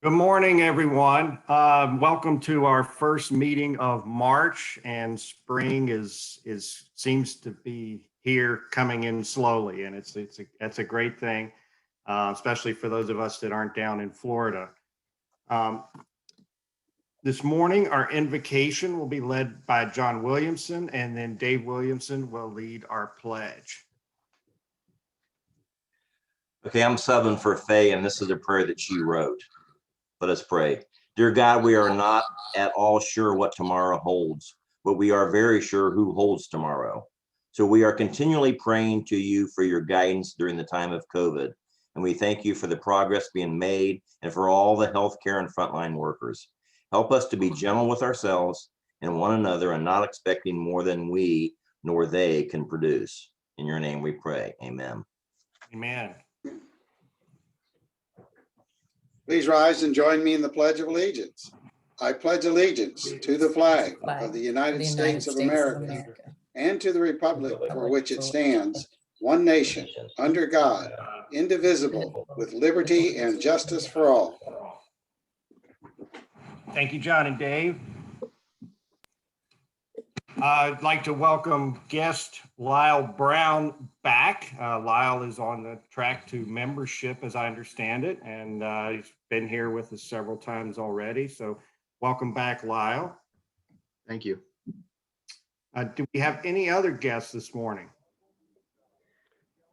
Good morning, everyone. Welcome to our first meeting of March, and spring is seems to be here, coming in slowly, and that's a great thing, especially for those of us that aren't down in Florida. Um, this morning, our invocation will be led by John Williamson, and then Dave Williamson will lead our pledge. Okay, I'm subbing for Faye, and this is a prayer that she wrote. Let us pray. Dear God, we are not at all sure what tomorrow holds, but we are very sure who holds tomorrow. So we are continually praying to you for your guidance during the time of COVID. And we thank you for the progress being made and for all the healthcare and frontline workers. Help us to be gentle with ourselves and one another and not expecting more than we nor they can produce. In your name we pray. Amen. Amen. Please rise and join me in the Pledge of Allegiance. I pledge allegiance to the flag of the United States of America and to the republic for which it stands, one nation, under God, indivisible, with liberty and justice for all. Thank you, John and Dave. I'd like to welcome guest Lyle Brown back. Lyle is on the track to membership, as I understand it, and he's been here with us several times already. So welcome back, Lyle. Thank you. Do we have any other guests this morning?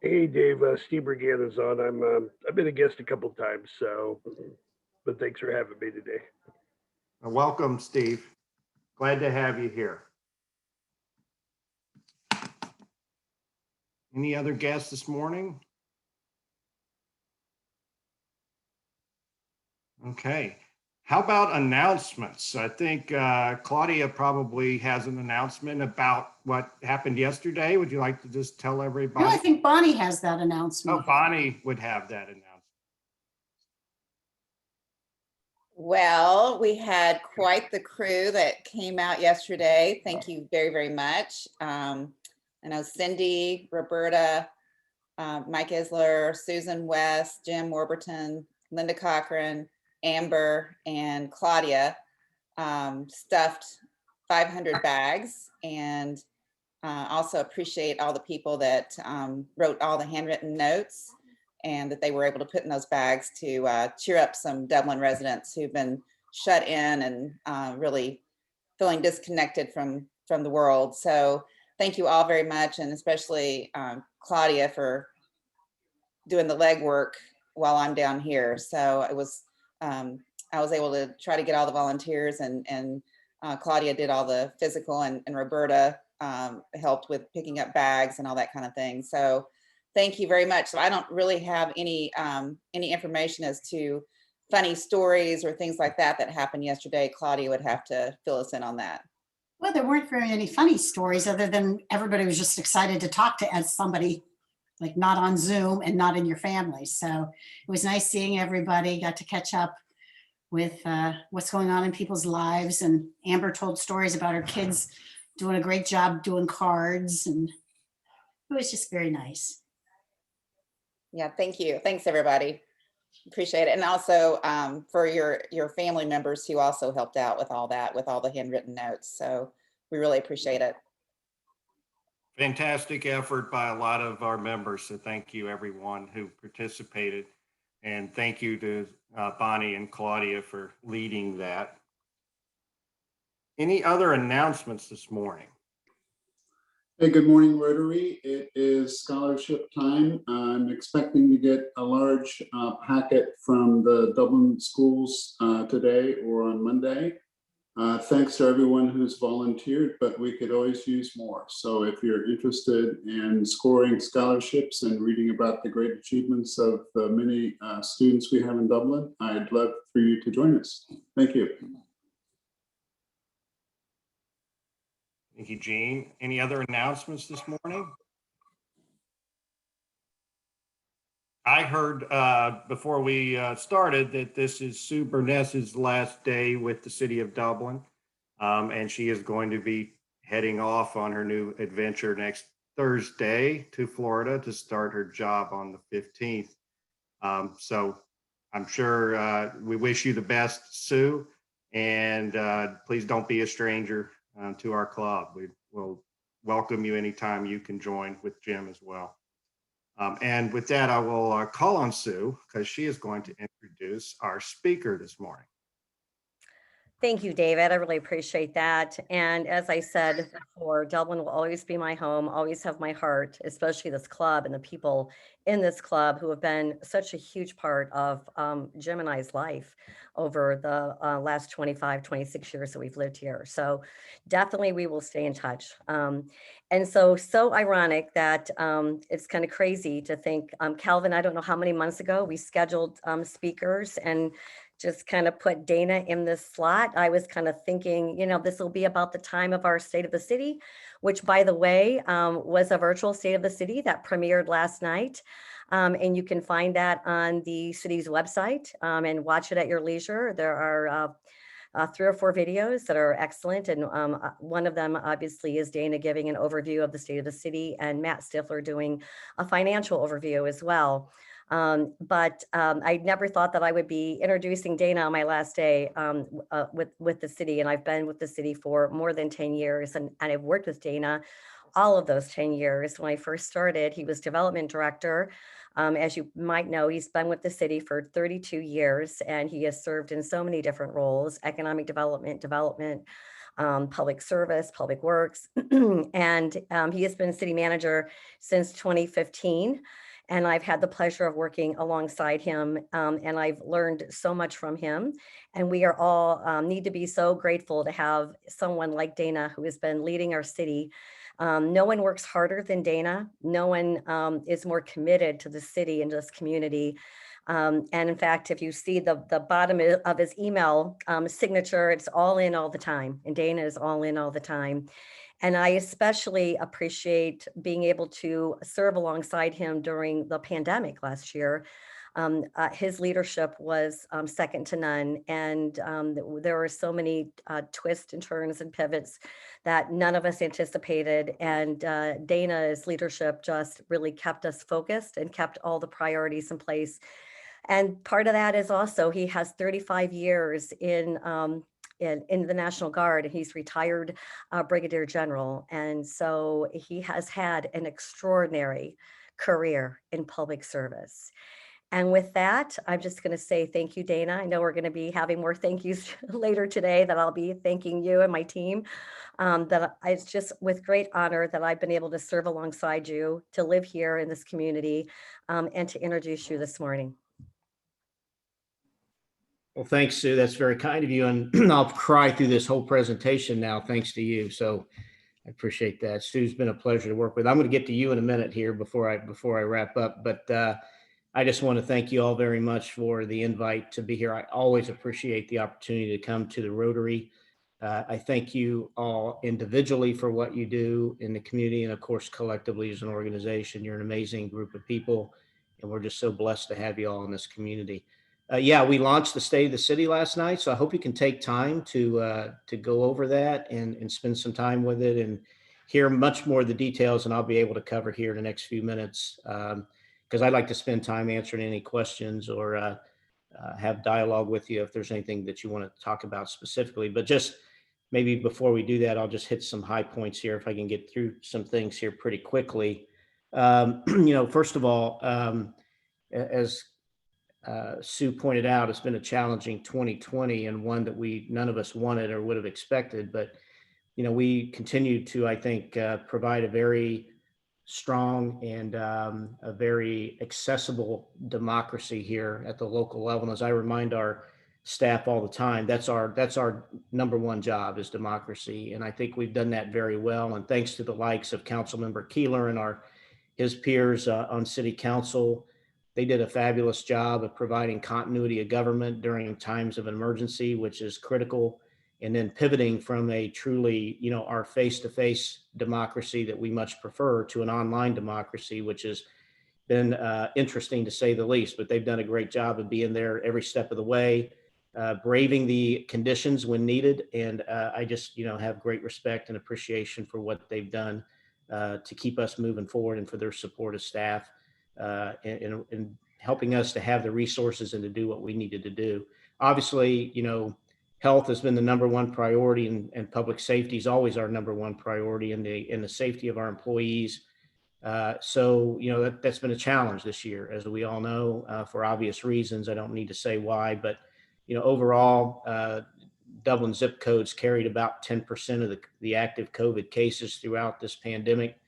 Hey, Dave, Steve Brigana's on. I've been a guest a couple times, but thanks for having me today. Welcome, Steve. Glad to have you here. Any other guests this morning? Okay. How about announcements? I think Claudia probably has an announcement about what happened yesterday. Would you like to just tell everybody? No, I think Bonnie has that announcement. Oh, Bonnie would have that announcement. Well, we had quite the crew that came out yesterday. Thank you very, very much. I know Cindy, Roberta, Mike Isler, Susan West, Jim Warburton, Linda Cochran, Amber, and Claudia stuffed 500 bags, and also appreciate all the people that wrote all the handwritten notes and that they were able to put in those bags to cheer up some Dublin residents who've been shut in and really feeling disconnected from the world. So thank you all very much, and especially Claudia for doing the legwork while I'm down here. So it was, I was able to try to get all the volunteers, and Claudia did all the physical, and Roberta helped with picking up bags and all that kind of thing. So thank you very much. So I don't really have any information as to funny stories or things like that happened yesterday. Claudia would have to fill us in on that. Well, there weren't very many funny stories other than everybody was just excited to talk to as somebody like not on Zoom and not in your family. So it was nice seeing everybody, got to catch up with what's going on in people's lives. And Amber told stories about her kids doing a great job doing cards, and it was just very nice. Yeah, thank you. Thanks, everybody. Appreciate it. And also for your family members who also helped out with all that, with all the handwritten notes. So we really appreciate it. Fantastic effort by a lot of our members. So thank you, everyone who participated. And thank you to Bonnie and Claudia for leading that. Any other announcements this morning? Hey, good morning, Rotary. It is scholarship time. I'm expecting to get a large packet from the Dublin schools today or on Monday. Thanks to everyone who's volunteered, but we could always use more. So if you're interested in scoring scholarships and reading about the great achievements of the many students we have in Dublin, I'd love for you to join us. Thank you. Thank you, Gene. Any other announcements this morning? I heard before we started that this is Sue Burness's last day with the city of Dublin, and she is going to be heading off on her new adventure next Thursday to Florida to start her job on the 15th. So I'm sure we wish you the best, Sue, and please don't be a stranger to our club. We will welcome you anytime you can join with Jim as well. And with that, I will call on Sue because she is going to introduce our speaker this morning. Thank you, David. I really appreciate that. And as I said before, Dublin will always be my home, always have my heart, especially this club and the people in this club who have been such a huge part of Jim and I's life over the last 25, 26 years that we've lived here. So definitely we will stay in touch. And so ironic that it's kind of crazy to think, Calvin, I don't know how many months ago we scheduled speakers and just kind of put Dana in this slot. I was kind of thinking, this will be about the time of our State of the City, which, by the way, was a virtual State of the City that premiered last night. And you can find that on the city's website and watch it at your leisure. There are 3 or 4 videos that are excellent. And one of them obviously is Dana giving an overview of the state of the city and Matt Stifler doing a financial overview as well. But I never thought that I would be introducing Dana on my last day with the city. And I've been with the city for more than 10 years. And I've worked with Dana all of those 10 years. When I first started, he was development director. As you might know, he's been with the city for 32 years, and he has served in so many different roles: economic development, public service, public works. And he has been city manager since 2015. And I've had the pleasure of working alongside him, and I've learned so much from him. And we are all need to be so grateful to have someone like Dana who has been leading our city. No one works harder than Dana. No one is more committed to the city and this community. And in fact, if you see the bottom of his email signature, it's all in all the time. And Dana is all in all the time. And I especially appreciate being able to serve alongside him during the pandemic last year. His leadership was second to none. And there were so many twists and turns and pivots that none of us anticipated. And Dana's leadership just really kept us focused and kept all the priorities in place. And part of that is also he has 35 years in the National Guard, and he's retired Brigadier General. And so he has had an extraordinary career in public service. And with that, I'm just going to say thank you, Dana. I know we're going to be having more thank yous later today that I'll be thanking you and my team. It's just with great honor that I've been able to serve alongside you, to live here in this community, and to introduce you this morning. Well, thanks, Sue. That's very kind of you. And I'll cry through this whole presentation now, thanks to you. So I appreciate that. Sue's been a pleasure to work with. I'm going to get to you in a minute here before I wrap up. But I just want to thank you all very much for the invite to be here. I always appreciate the opportunity to come to the Rotary. I thank you all individually for what you do in the community, and of course, collectively as an organization. You're an amazing group of people, and we're just so blessed to have you all in this community. Yeah, we launched the State of the City last night, so I hope you can take time to go over that and spend some time with it and hear much more of the details, and I'll be able to cover here in the next few minutes, because I'd like to spend time answering any questions or have dialogue with you if there's anything that you want to talk about specifically. But just maybe before we do that, I'll just hit some high points here if I can get through some things here pretty quickly. First of all, as Sue pointed out, it's been a challenging 2020 and one that none of us wanted or would have expected. But, we continue to, I think, provide a very strong and a very accessible democracy here at the local level. And as I remind our staff all the time, that's our number one job, is democracy. And I think we've done that very well. And thanks to the likes of Councilmember Keeler and his peers on City Council, they did a fabulous job of providing continuity of government during times of emergency, which is critical, and then pivoting from a truly, our face-to-face democracy that we much prefer to an online democracy, which has been interesting to say the least. But they've done a great job of being there every step of the way, braving the conditions when needed. And I just, have great respect and appreciation for what they've done to keep us moving forward and for their support of staff. And helping us to have the resources and to do what we needed to do. Obviously, health has been the number one priority, and public safety is always our number one priority, in the safety of our employees. So, that's been a challenge this year, as we all know, for obvious reasons. I don't need to say why, but, overall, Dublin zip codes carried about 10% of the active COVID cases throughout this pandemic.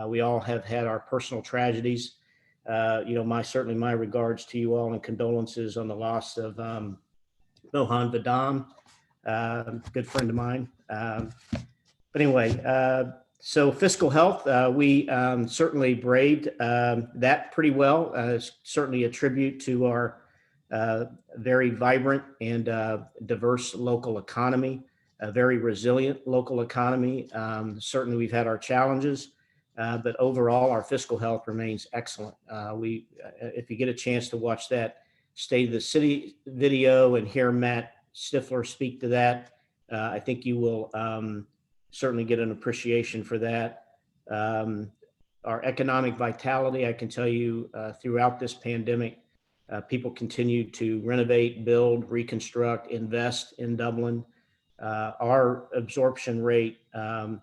We all have had our personal tragedies. Certainly my regards to you all and condolences on the loss of Mohan Vadam, good friend of mine. But anyway, so fiscal health, we certainly braved that pretty well. It's certainly a tribute to our very vibrant and diverse local economy, a very resilient local economy. Certainly we've had our challenges, but overall our fiscal health remains excellent. If you get a chance to watch that State of the City video and hear Matt Stifler speak to that, I think you will certainly get an appreciation for that. Our economic vitality, I can tell you, throughout this pandemic, people continue to renovate, build, reconstruct, invest in Dublin. Our absorption rate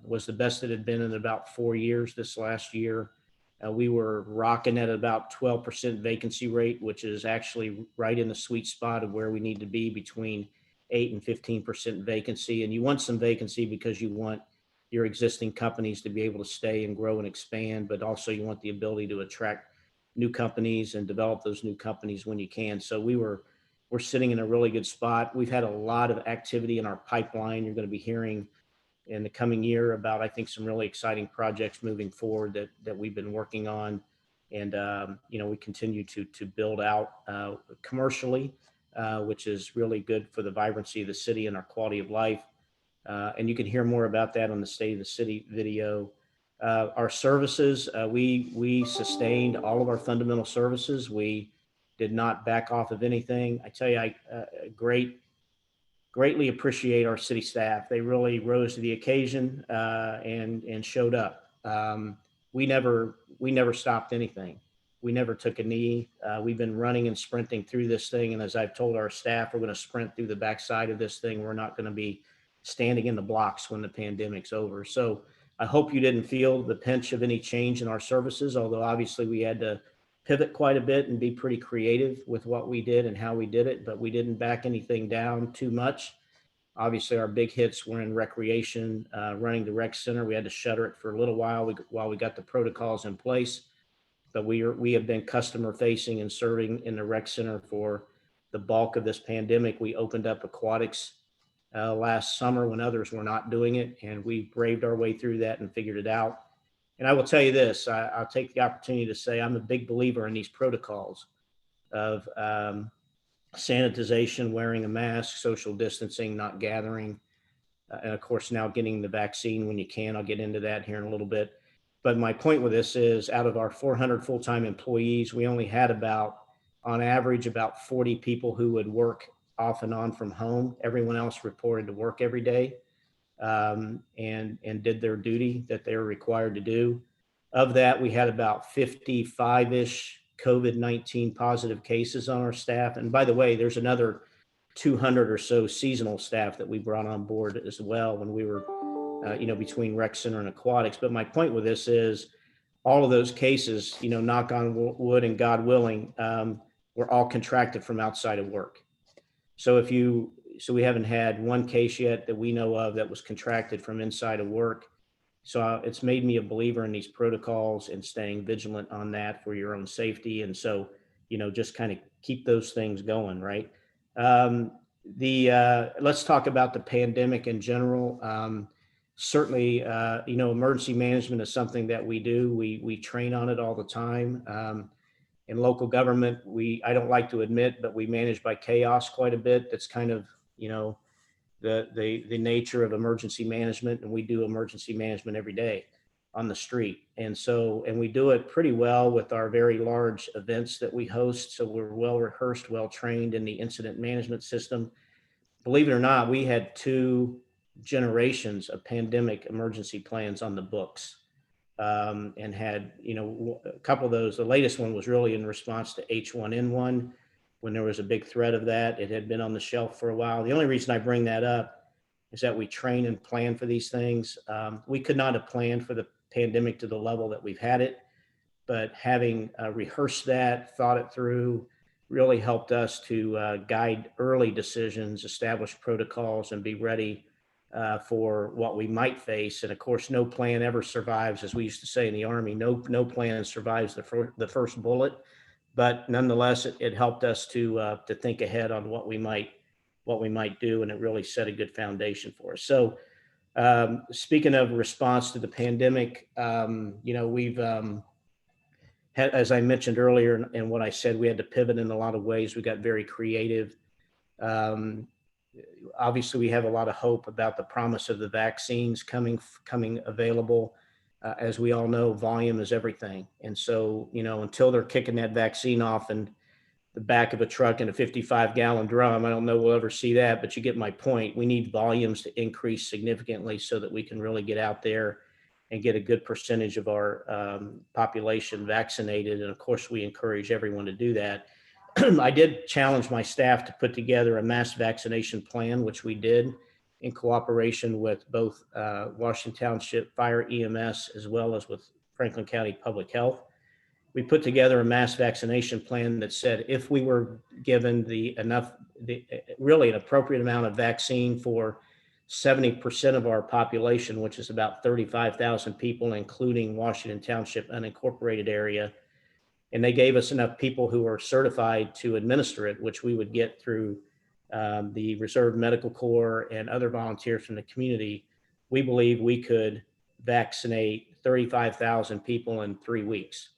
was the best it had been in about 4 years this last year. We were rocking at about 12% vacancy rate, which is actually right in the sweet spot of where we need to be, between 8 and 15% vacancy. And you want some vacancy because you want your existing companies to be able to stay and grow and expand, but also you want the ability to attract new companies and develop those new companies when you can. So we're sitting in a really good spot. We've had a lot of activity in our pipeline. You're going to be hearing in the coming year about, I think, some really exciting projects moving forward that we've been working on. And, we continue to build out commercially, which is really good for the vibrancy of the city and our quality of life. And you can hear more about that on the State of the City video. Our services, we sustained all of our fundamental services. We did not back off of anything. I tell you, I greatly appreciate our city staff. They really rose to the occasion and showed up. We never stopped anything. We never took a knee. We've been running and sprinting through this thing. And as I've told our staff, we're going to sprint through the backside of this thing. We're not going to be standing in the blocks when the pandemic's over. So I hope you didn't feel the pinch of any change in our services, although obviously we had to pivot quite a bit and be pretty creative with what we did and how we did it, but we didn't back anything down too much. Obviously our big hits were in recreation, running the rec center. We had to shutter it for a little while we got the protocols in place, but we have been customer facing and serving in the rec center for the bulk of this pandemic. We opened up aquatics last summer when others were not doing it, and we braved our way through that and figured it out. And I will tell you this, I'll take the opportunity to say I'm a big believer in these protocols of sanitization, wearing a mask, social distancing, not gathering, and of course now getting the vaccine when you can. I'll get into that here in a little bit. But my point with this is, out of our 400 full-time employees, we only had on average, about 40 people who would work off and on from home. Everyone else reported to work every day and did their duty that they were required to do. Of that, we had about 55-ish COVID-19 positive cases on our staff. And by the way, there's another 200 or so seasonal staff that we brought on board as well when we were, between rec center and aquatics. But my point with this is, all of those cases, knock on wood and God willing, were all contracted from outside of work. So we haven't had one case yet that we know of that was contracted from inside of work. So it's made me a believer in these protocols and staying vigilant on that for your own safety. And so, just kind of keep those things going, right? Let's talk about the pandemic in general. Certainly, emergency management is something that we do. We train on it all the time. In local government, I don't like to admit, but we manage by chaos quite a bit. That's kind of, the nature of emergency management, and we do emergency management every day on the street. And we do it pretty well with our very large events that we host. So we're well rehearsed, well trained in the incident management system. Believe it or not, we had 2 generations of pandemic emergency plans on the books. and had, a couple of those. The latest one was really in response to H1N1 when there was a big threat of that. It had been on the shelf for a while. The only reason I bring that up is that we train and plan for these things. We could not have planned for the pandemic to the level that we've had it, but having rehearsed that, thought it through, really helped us to guide early decisions, establish protocols, and be ready for what we might face. And of course, no plan ever survives, as we used to say in the Army. No plan survives the first bullet, but nonetheless, it helped us to think ahead on what we might do, and it really set a good foundation for us. So, speaking of response to the pandemic, we've as I mentioned earlier, and what I said, we had to pivot in a lot of ways. We got very creative. Obviously, we have a lot of hope about the promise of the vaccines coming available. As we all know, volume is everything. And so, until they're kicking that vaccine off in the back of a truck in a 55-gallon drum, I don't know we'll ever see that, but you get my point. We need volumes to increase significantly so that we can really get out there and get a good percentage of our population vaccinated. And of course, we encourage everyone to do that. I did challenge my staff to put together a mass vaccination plan, which we did in cooperation with both Washington Township Fire EMS, as well as with Franklin County Public Health. We put together a mass vaccination plan that said if we were given really an appropriate amount of vaccine for 70% of our population, which is about 35,000 people, including Washington Township unincorporated area, and they gave us enough people who are certified to administer it, which we would get through the Reserve Medical Corps and other volunteers from the community. We believe we could vaccinate 35,000 people in 3 weeks.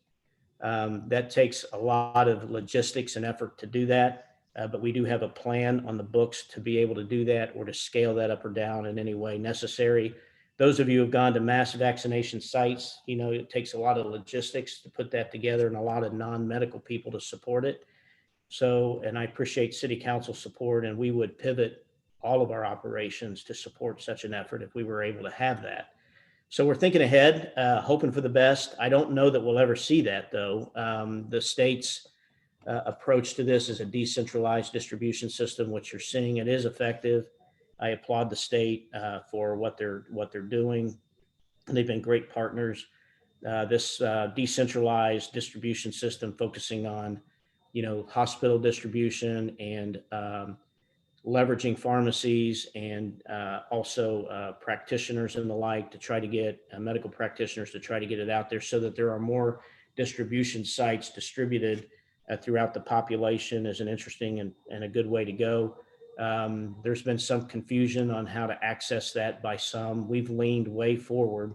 That takes a lot of logistics and effort to do that, but we do have a plan on the books to be able to do that or to scale that up or down in any way necessary. Those of you who have gone to mass vaccination sites, it takes a lot of logistics to put that together and a lot of non-medical people to support it. So, and I appreciate City Council support, and we would pivot all of our operations to support such an effort if we were able to have that. So we're thinking ahead, hoping for the best. I don't know that we'll ever see that, though. The state's approach to this is a decentralized distribution system, which you're seeing. It is effective. I applaud the state for what they're doing. And they've been great partners. This decentralized distribution system focusing on, hospital distribution and leveraging pharmacies and also practitioners and the like to try to get medical practitioners to try to get it out there so that there are more distribution sites distributed throughout the population is an interesting and a good way to go. There's been some confusion on how to access that by some. We've leaned way forward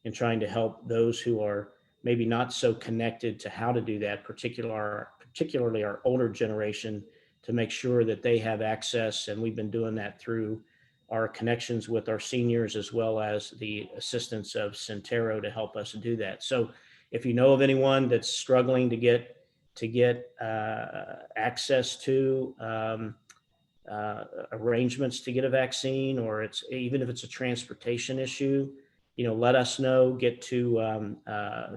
in trying to help those who are maybe not so connected to how to do that, particularly our older generation, to make sure that they have access. And we've been doing that through our connections with our seniors, as well as the assistance of Centero to help us do that. So if you know of anyone that's struggling to get access to arrangements to get a vaccine, or even if it's a transportation issue, let us know, get to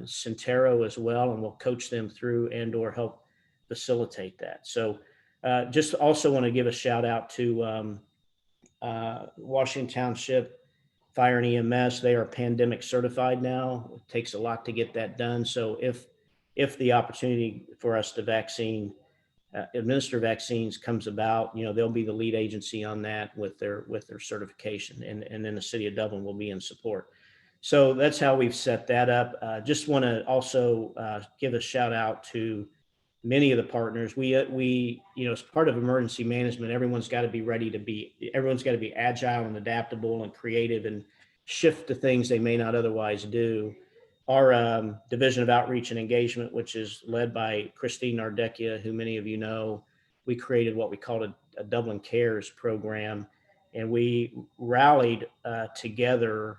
Centero as well, and we'll coach them through and or help facilitate that. So just also want to give a shout out to Washington Township Fire and EMS. They are pandemic certified now. It takes a lot to get that done. So if the opportunity for us to administer vaccines comes about, they'll be the lead agency on that with their certification, and then the city of Dublin will be in support. So that's how we've set that up. Just want to also give a shout out to many of the partners. We as part of emergency management, everyone's got to be agile and adaptable and creative and shift to things they may not otherwise do. Our Division of Outreach and Engagement, which is led by Christine Nardecchia, who many of you know, we created what we called a Dublin Cares program, and we rallied together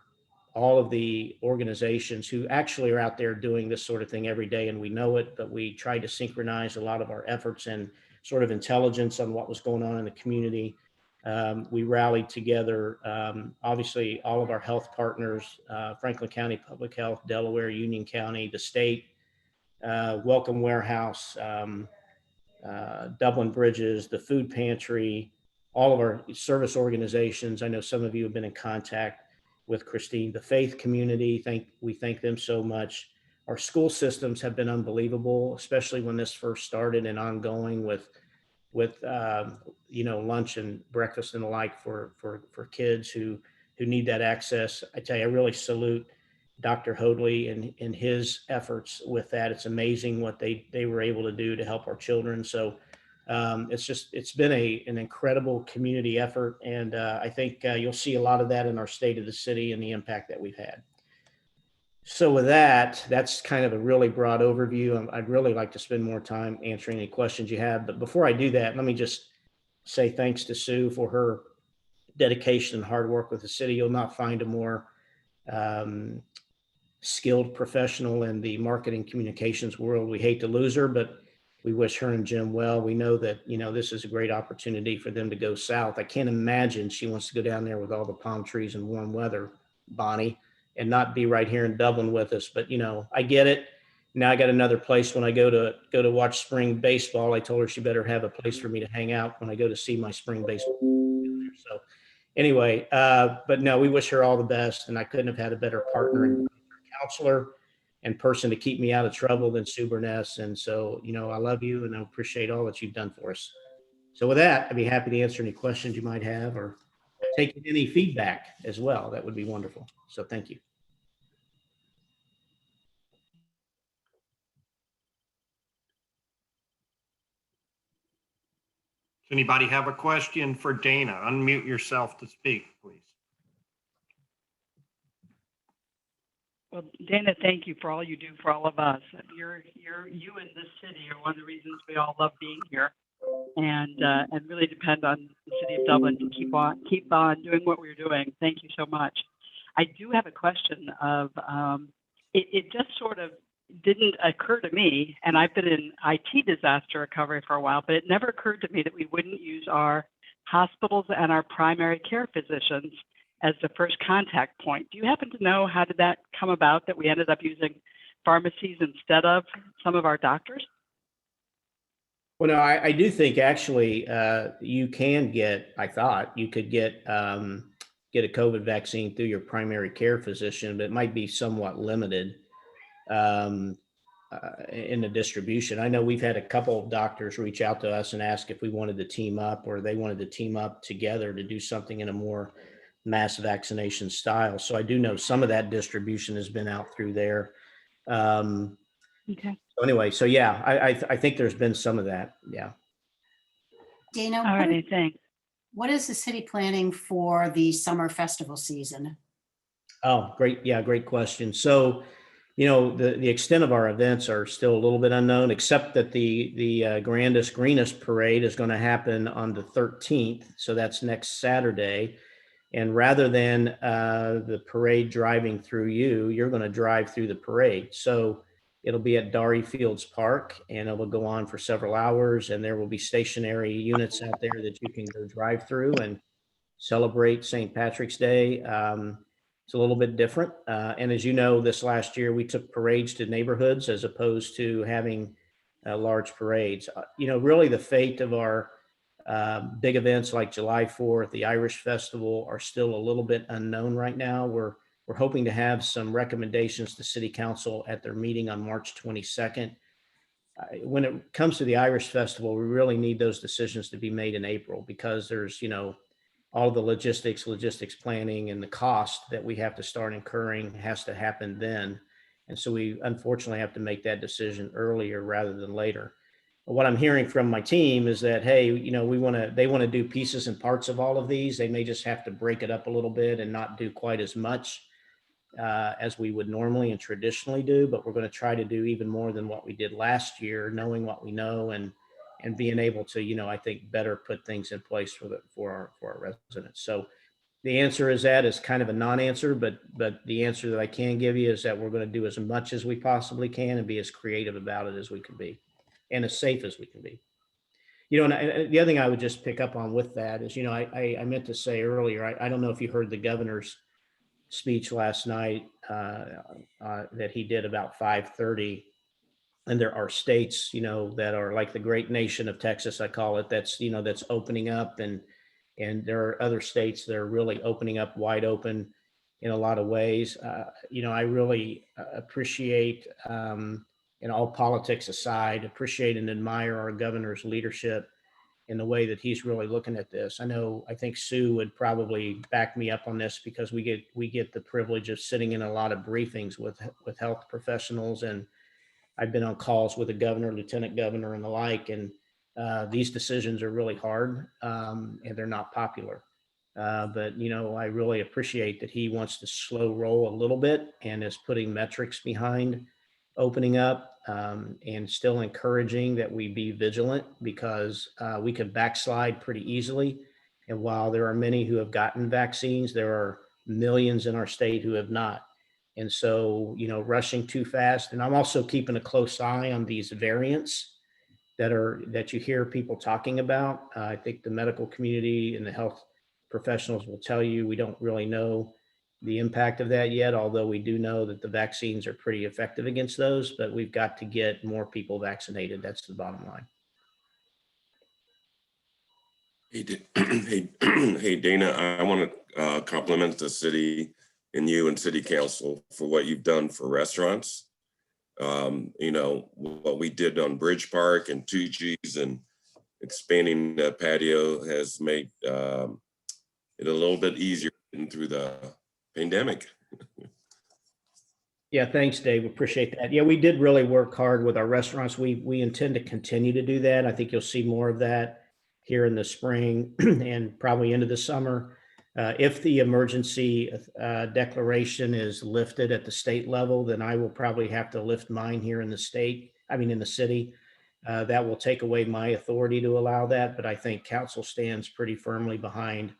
all of the organizations who actually are out there doing this sort of thing every day, and we know it, but we tried to synchronize a lot of our efforts and sort of intelligence on what was going on in the community We rallied together, obviously, all of our health partners, Franklin County Public Health, Delaware, Union County, the state, Welcome Warehouse, Dublin Bridges, the food pantry, all of our service organizations. I know some of you have been in contact with Christine, the faith community. We thank them so much. Our school systems have been unbelievable, especially when this first started and ongoing with lunch and breakfast and the like for kids who need that access. I tell you, I really salute Dr. Hoadley and his efforts with that. It's amazing what they were able to do to help our children. So it's been an incredible community effort. And I think you'll see a lot of that in our state of the city and the impact that we've had. So with that, that's kind of a really broad overview. I'd really like to spend more time answering any questions you have. But before I do that, let me just say thanks to Sue for her dedication and hard work with the city. You'll not find a more skilled professional in the marketing communications world. We hate to lose her, but we wish her and Jim well. We know that, this is a great opportunity for them to go south. I can't imagine she wants to go down there with all the palm trees and warm weather, Bonnie, and not be right here in Dublin with us. But, I get it. Now I got another place when I go to watch spring baseball. I told her she better have a place for me to hang out when I go to see my spring baseball. So anyway, but no, we wish her all the best. And I couldn't have had a better partner and counselor and person to keep me out of trouble than Sue Burness. And so, I love you and I appreciate all that you've done for us. So with that, I'd be happy to answer any questions you might have or take any feedback as well. That would be wonderful. So thank you. Does anybody have a question for Dana? Unmute yourself to speak, please. Well, Dana, thank you for all you do for all of us. You and this city are one of the reasons we all love being here, and really depend on the city of Dublin to keep on doing what we're doing. Thank you so much. I do have a question of it just sort of didn't occur to me, and I've been in IT disaster recovery for a while, but it never occurred to me that we wouldn't use our hospitals and our primary care physicians as the first contact point. Do you happen to know how did that come about that we ended up using pharmacies instead of some of our doctors? Well, no, I do think actually you can get, I thought you could get a COVID vaccine through your primary care physician, but it might be somewhat limited in the distribution. I know we've had a couple of doctors reach out to us and ask if we wanted to team up or they wanted to team up together to do something in a more mass vaccination style. So I do know some of that distribution has been out through there. Okay. So anyway, so yeah, I think there's been some of that. Yeah. Dana, All righty, thanks. what is the city planning for the summer festival season? Oh, great. Yeah, great question. So, the extent of our events are still a little bit unknown, except that the Grandest Greenest Parade is going to happen on the 13th. So that's next Saturday. And rather than the parade driving through you're going to drive through the parade. So it'll be at Darry Fields Park and it will go on for several hours. And there will be stationary units out there that you can go drive through and celebrate St. Patrick's Day. It's a little bit different. And as you know, this last year, we took parades to neighborhoods as opposed to having large parades. Really the fate of our big events like July 4th, the Irish Festival are still a little bit unknown right now. We're hoping to have some recommendations to City Council at their meeting on March 22nd. When it comes to the Irish Festival, we really need those decisions to be made in April because there's, all the logistics planning and the cost that we have to start incurring has to happen then. And so we unfortunately have to make that decision earlier rather than later. What I'm hearing from my team is that, hey, they want to do pieces and parts of all of these. They may just have to break it up a little bit and not do quite as much as we would normally and traditionally do, but we're going to try to do even more than what we did last year, knowing what we know and being able to, I think better put things in place for our residents. So the answer is that is kind of a non-answer, but the answer that I can give you is that we're going to do as much as we possibly can and be as creative about it as we can be and as safe as we can be. And the other thing I would just pick up on with that is, I meant to say earlier, I don't know if you heard the governor's speech last night that he did about 5:30. And there are states, that are like the great nation of Texas, I call it, that's opening up, and there are other states that are really opening up wide open in a lot of ways. I really appreciate, and all politics aside, appreciate and admire our governor's leadership in the way that he's really looking at this. I think Sue would probably back me up on this, because we get the privilege of sitting in a lot of briefings with health professionals, and I've been on calls with the governor, lieutenant governor, and the like, and these decisions are really hard, and they're not popular. But I really appreciate that he wants to slow roll a little bit and is putting metrics behind opening up, and still encouraging that we be vigilant, because we can backslide pretty easily. And while there are many who have gotten vaccines, there are millions in our state who have not. And so, rushing too fast. And I'm also keeping a close eye on these variants that you hear people talking about. I think the medical community and the health professionals will tell you we don't really know the impact of that yet, although we do know that the vaccines are pretty effective against those, but we've got to get more people vaccinated. That's the bottom line. Hey, Dana, I want to compliment the city and you and city council for what you've done for restaurants. What we did on Bridge Park and 2G's and expanding the patio has made it a little bit easier getting through the pandemic. Yeah, thanks, Dave. Appreciate that. Yeah, we did really work hard with our restaurants. We intend to continue to do that. I think you'll see more of that here in the spring and probably into the summer. If the emergency declaration is lifted at the state level, then I will probably have to lift mine here in the city. That will take away my authority to allow that, but I think council stands pretty firmly behind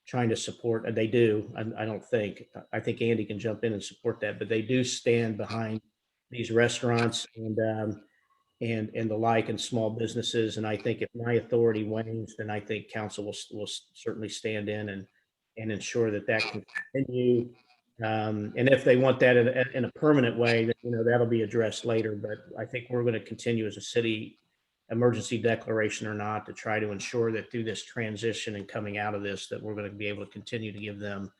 trying to support, and they do. I think Andy can jump in and support that, but they do stand behind these restaurants and the like, and small businesses. And I think if my authority wanes, then I think council will certainly stand in and ensure that can continue. And if they want that in a permanent way, then, that'll be addressed later. But I think we're going to continue as a city, emergency declaration or not, to try to ensure that through this transition and coming out of this, that we're going to be able to continue to give them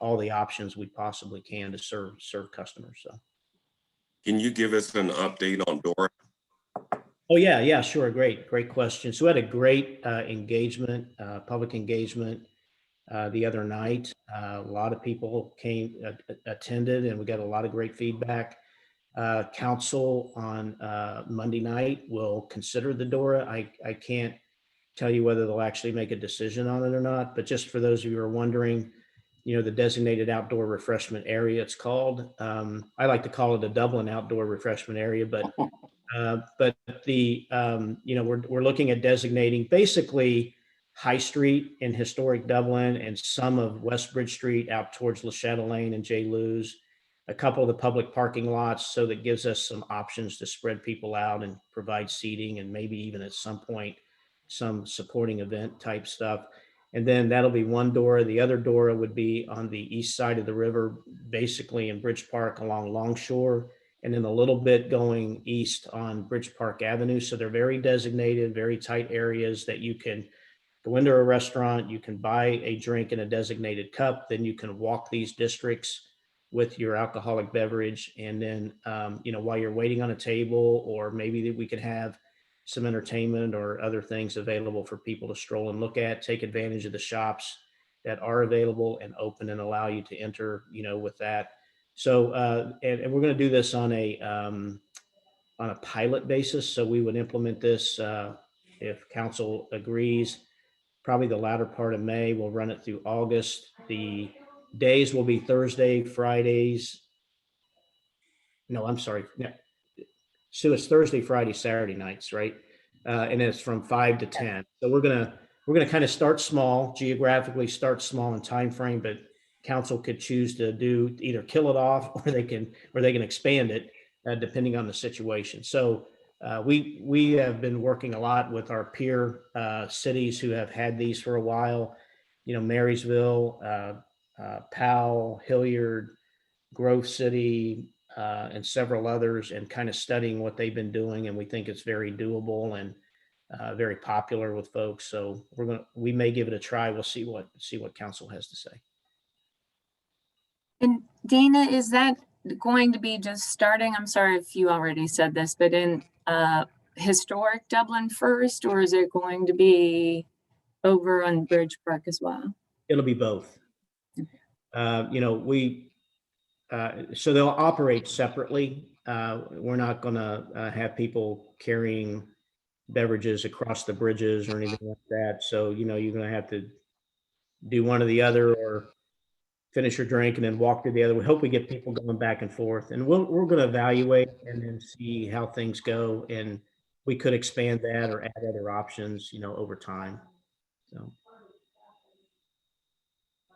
all the options we possibly can to serve customers. So, can you give us an update on Dora? Oh yeah, sure. Great question. So we had a great engagement, public engagement the other night. A lot of people attended, and we got a lot of great feedback. Council on Monday night will consider the Dora. I can't tell you whether they'll actually make a decision on it or not, but just for those of you who are wondering, the designated outdoor refreshment area, it's called. I like to call it a Dublin outdoor refreshment area, but we're looking at designating basically High Street in historic Dublin and some of West Bridge Street out towards Le Chatelaine and J. Lou's, a couple of the public parking lots, so that gives us some options to spread people out and provide seating, and maybe even at some point some supporting event type stuff. And then that'll be one Dora. The other Dora would be on the east side of the river, basically in Bridge Park along Longshore, and then a little bit going east on Bridge Park Avenue. So they're very designated, very tight areas that you can go into a restaurant, you can buy a drink in a designated cup, then you can walk these districts with your alcoholic beverage. And then, while you're waiting on a table, or maybe that we could have some entertainment or other things available for people to stroll and look at, take advantage of the shops that are available and open and allow you to enter, with that. So, and we're going to do this on a pilot basis. So we would implement this if council agrees, probably the latter part of May. We'll run it through August. The days will be Thursday, Fridays. No, I'm sorry. Yeah. So it's Thursday, Friday, Saturday nights, right? And it's from 5 to 10. So we're gonna kind of start small, geographically start small in time frame, but council could choose to do either kill it off, or they can expand it depending on the situation. So We have been working a lot with our peer cities who have had these for a while. Marysville, Powell, Hilliard, Grove City, and several others, and kind of studying what they've been doing. And we think it's very doable and very popular with folks. So we may give it a try. We'll see what council has to say. And Dana, is that going to be just starting? I'm sorry if you already said this, but in historic Dublin first, or is it going to be over on Bridge Park as well? It'll be both. So they'll operate separately. We're not going to have people carrying beverages across the bridges or anything like that. So, you're going to have to do one or the other, or finish your drink and then walk to the other. We hope we get people going back and forth, and we're going to evaluate and then see how things go. And we could expand that or add other options, over time. So.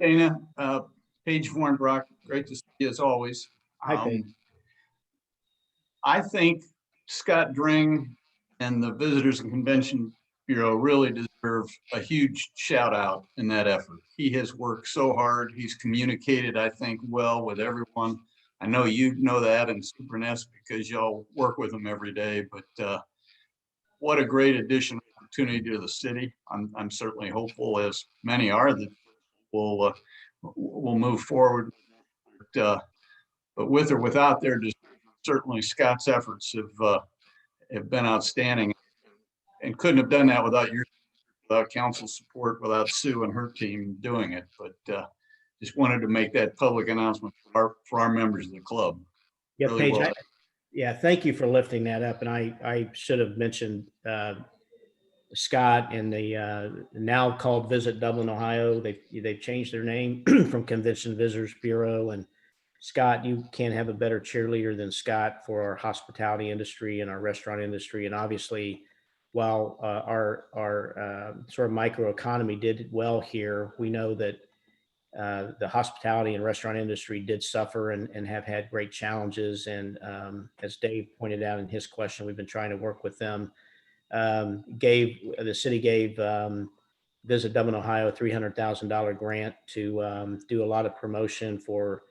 Dana, Paige Warnbrock, great to see you as always. Hi, Paige. I think Scott Dring and the Visitors and Convention Bureau really deserve a huge shout out in that effort. He has worked so hard. He's communicated, I think, well with everyone. I know you know that and Super Nest because y'all work with him every day, but what a great addition opportunity to the city. I'm certainly hopeful, as many are, that we'll move forward. But with or without their, certainly Scott's efforts have been outstanding, and couldn't have done that without council support, without Sue and her team doing it. But just wanted to make that public announcement for our members of the club. Yeah, Really Paige. well. Thank you for lifting that up. And I should have mentioned Scott and the now called Visit Dublin, Ohio. They've changed their name from Convention Visitors Bureau. And Scott, you can't have a better cheerleader than Scott for our hospitality industry and our restaurant industry. And obviously, while our sort of microeconomy did well here, we know that the hospitality and restaurant industry did suffer and have had great challenges. And as Dave pointed out in his question, we've been trying to work with them. The city gave Visit Dublin, Ohio, a $300,000 grant to do a lot of promotion for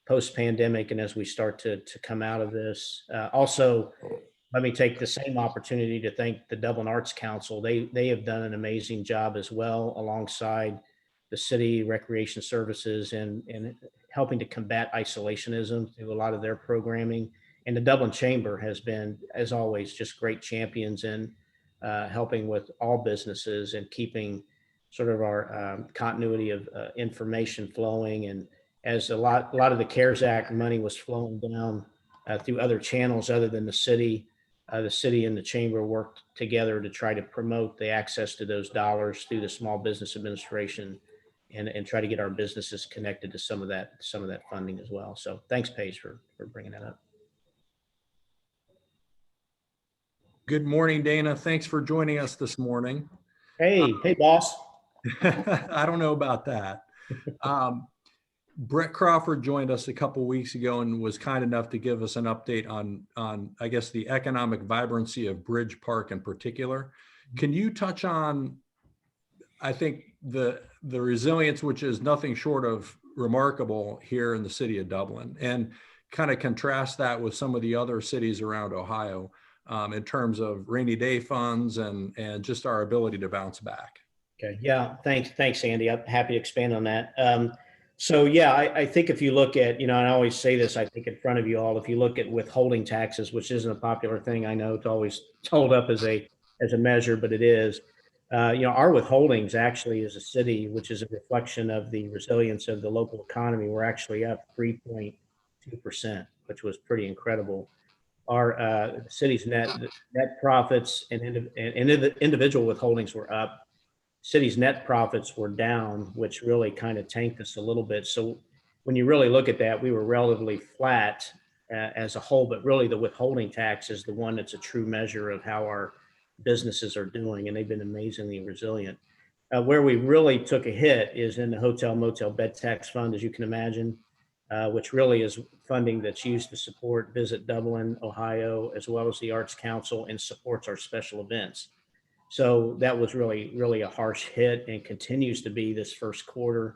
post-pandemic and as we start to come out of this. Also, let me take the same opportunity to thank the Dublin Arts Council. They have done an amazing job as well, alongside the city recreation services and helping to combat isolationism through a lot of their programming. And the Dublin Chamber has been, as always, just great champions in helping with all businesses and keeping sort of our continuity of information flowing. And as a lot of the CARES Act money was flowing down through other channels other than the city and the chamber worked together to try to promote the access to those dollars through the Small Business Administration and try to get our businesses connected to some of that funding as well. So thanks, Paige, for bringing that up. Good morning, Dana. Thanks for joining us this morning. Hey, boss. I don't know about that. Brett Crawford joined us a couple of weeks ago and was kind enough to give us an update on I guess, the economic vibrancy of Bridge Park in particular. Can you touch on, I think, the resilience, which is nothing short of remarkable here in the city of Dublin, and kind of contrast that with some of the other cities around Ohio in terms of rainy day funds and just our ability to bounce back? Okay. Yeah. Thanks, Andy. I'm happy to expand on that. So yeah, I think if you look at, I always say this, I think in front of you all, if you look at withholding taxes, which isn't a popular thing, I know it's always held up as a measure, but it is. Our withholdings actually as a city, which is a reflection of the resilience of the local economy, we're actually up 3.2%, which was pretty incredible. Our city's net profits and individual withholdings were up. City's net profits were down, which really kind of tanked us a little bit. So when you really look at that, we were relatively flat as a whole, but really the withholding tax is the one that's a true measure of how our businesses are doing, and they've been amazingly resilient. Where we really took a hit is in the hotel motel bed tax fund, as you can imagine. which really is funding that's used to support Visit Dublin, Ohio, as well as the Arts Council, and supports our special events. So that was really a harsh hit and continues to be this first quarter.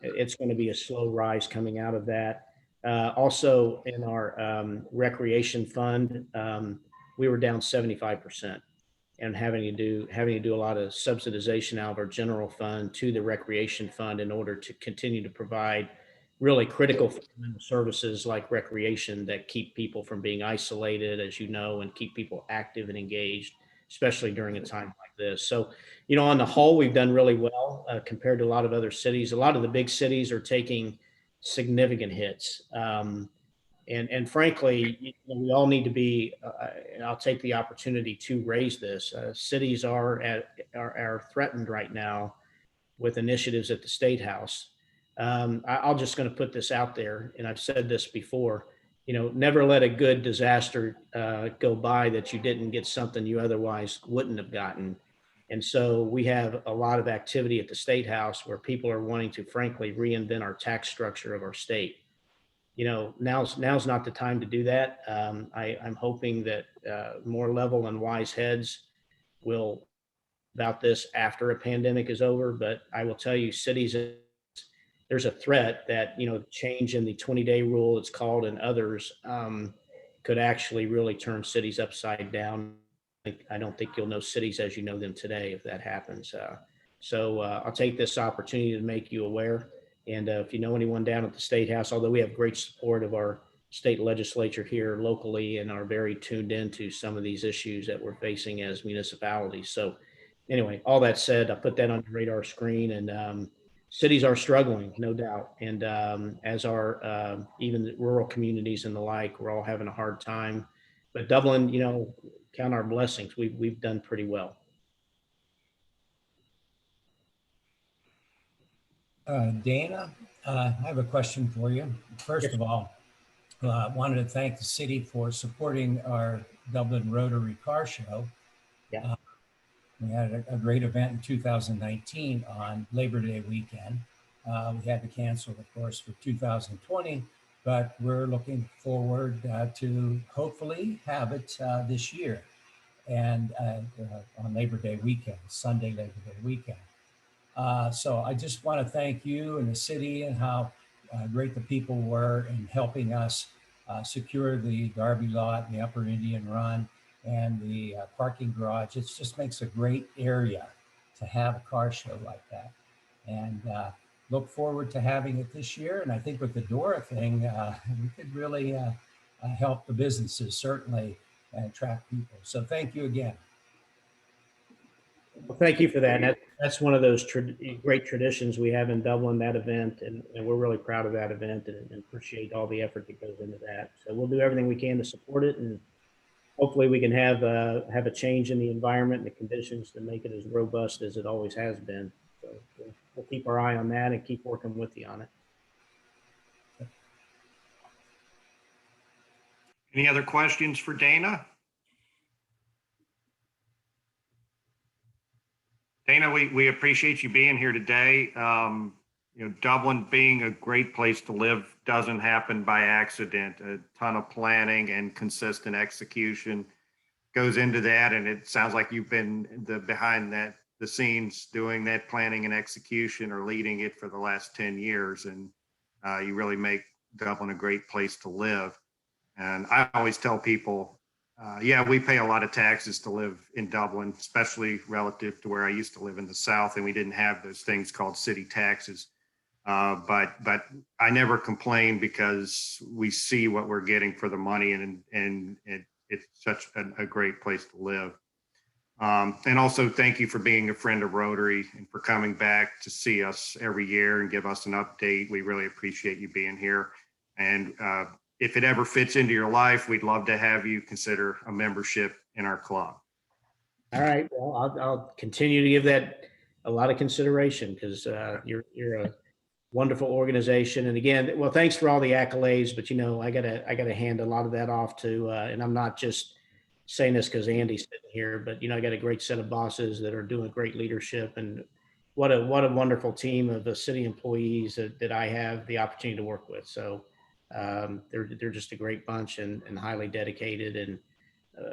It's going to be a slow rise coming out of that. Also in our recreation fund, we were down 75% and having to do a lot of subsidization out of our general fund to the recreation fund in order to continue to provide really critical fundamental services like recreation that keep people from being isolated, as you know, and keep people active and engaged, especially during a time like this. So, on the whole, we've done really well compared to a lot of other cities. A lot of the big cities are taking significant hits. And frankly, we all need to be, and I'll take the opportunity to raise this. Cities are threatened right now with initiatives at the State House. I'll just going to put this out there, and I've said this before, never let a good disaster go by that you didn't get something you otherwise wouldn't have gotten. And so we have a lot of activity at the State House where people are wanting to, frankly, reinvent our tax structure of our state. Now's not the time to do that. I'm hoping that more level and wise heads will about this after a pandemic is over. But I will tell you, cities, there's a threat that, change in the 20-day rule, it's called, and others could actually really turn cities upside down. I don't think you'll know cities as you know them today if that happens. So I'll take this opportunity to make you aware. And if you know anyone down at the State House, although we have great support of our state legislature here locally and are very tuned into some of these issues that we're facing as municipalities. So anyway, all that said, I put that on the radar screen, and cities are struggling, no doubt. And as are even the rural communities and the like, we're all having a hard time. But Dublin, count our blessings. We've done pretty well. Dana, I have a question for you. First of all, I wanted to thank the city for supporting our Dublin Rotary Car Show. Yeah. We had a great event in 2019 on Labor Day weekend. We had to cancel, of course, for 2020, but we're looking forward to hopefully have it this year and on Labor Day weekend, Sunday Labor Day weekend. So I just want to thank you and the city and how great the people were in helping us secure the Darby lot, the Upper Indian Run, and the parking garage. It just makes a great area to have a car show like that. And look forward to having it this year. And I think with the Dora thing, we could really help the businesses certainly and attract people. So thank you again. Well, thank you for that. And that's one of those great traditions we have in Dublin, that event, and we're really proud of that event and appreciate all the effort that goes into that. So we'll do everything we can to support it, and hopefully we can have a change in the environment and the conditions to make it as robust as it always has been. So we'll keep our eye on that and keep working with you on it. Any other questions for Dana? Dana, we appreciate you being here today. Dublin being a great place to live doesn't happen by accident. A ton of planning and consistent execution goes into that. And it sounds like you've been behind the scenes doing that planning and execution or leading it for the last 10 years. And you really make Dublin a great place to live. And I always tell people, we pay a lot of taxes to live in Dublin, especially relative to where I used to live in the South, and we didn't have those things called city taxes. But I never complain because we see what we're getting for the money, and it's such a great place to live. And also thank you for being a friend of Rotary and for coming back to see us every year and give us an update. We really appreciate you being here. And if it ever fits into your life, we'd love to have you consider a membership in our club. All right. Well, I'll continue to give that a lot of consideration because you're a wonderful organization. And again, well, thanks for all the accolades, but I gotta hand a lot of that off to, and I'm not just saying this because Andy's sitting here, but I got a great set of bosses that are doing great leadership and what a wonderful team of the city employees that I have the opportunity to work with. So they're just a great bunch and highly dedicated, and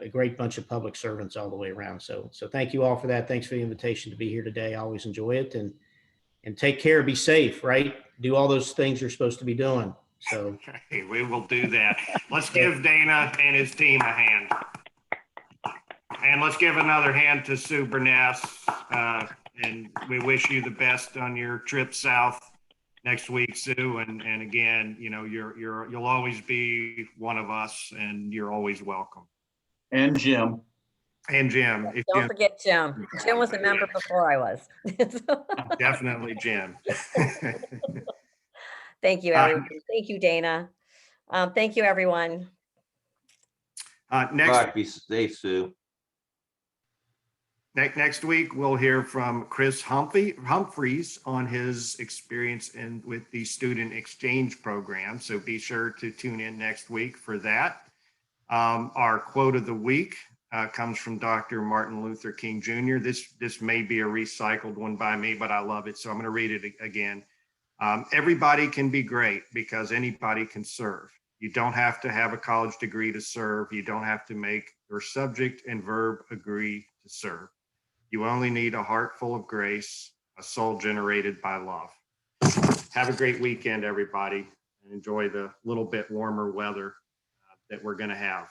a great bunch of public servants all the way around. So thank you all for that. Thanks for the invitation to be here today. I always enjoy it, and take care, be safe, right? Do all those things you're supposed to be doing. So Okay, we will do that. Let's give Dana and his team a hand. And let's give another hand to Sue Burness. And we wish you the best on your trip south next week, Sue. And again, you know, you'll always be one of us, and you're always welcome. And Jim. And Jim. Don't forget Jim. Jim was a member before I was. Definitely Jim. Thank you, everyone. Thank you, Dana. Thank you, everyone. Next, be safe, Sue. Next week, we'll hear from Chris Humphreys on his experience with the student exchange program. So be sure to tune in next week for that. Our quote of the week comes from Dr. Martin Luther King Jr. This may be a recycled one by me, but I love it. So I'm going to read it again. Everybody can be great because anybody can serve. You don't have to have a college degree to serve. You don't have to make your subject and verb agree to serve. You only need a heart full of grace, a soul generated by love. Have a great weekend, everybody, and enjoy the little bit warmer weather that we're going to have.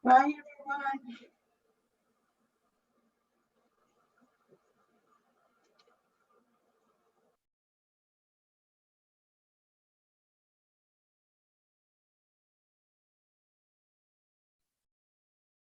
Bye, everyone.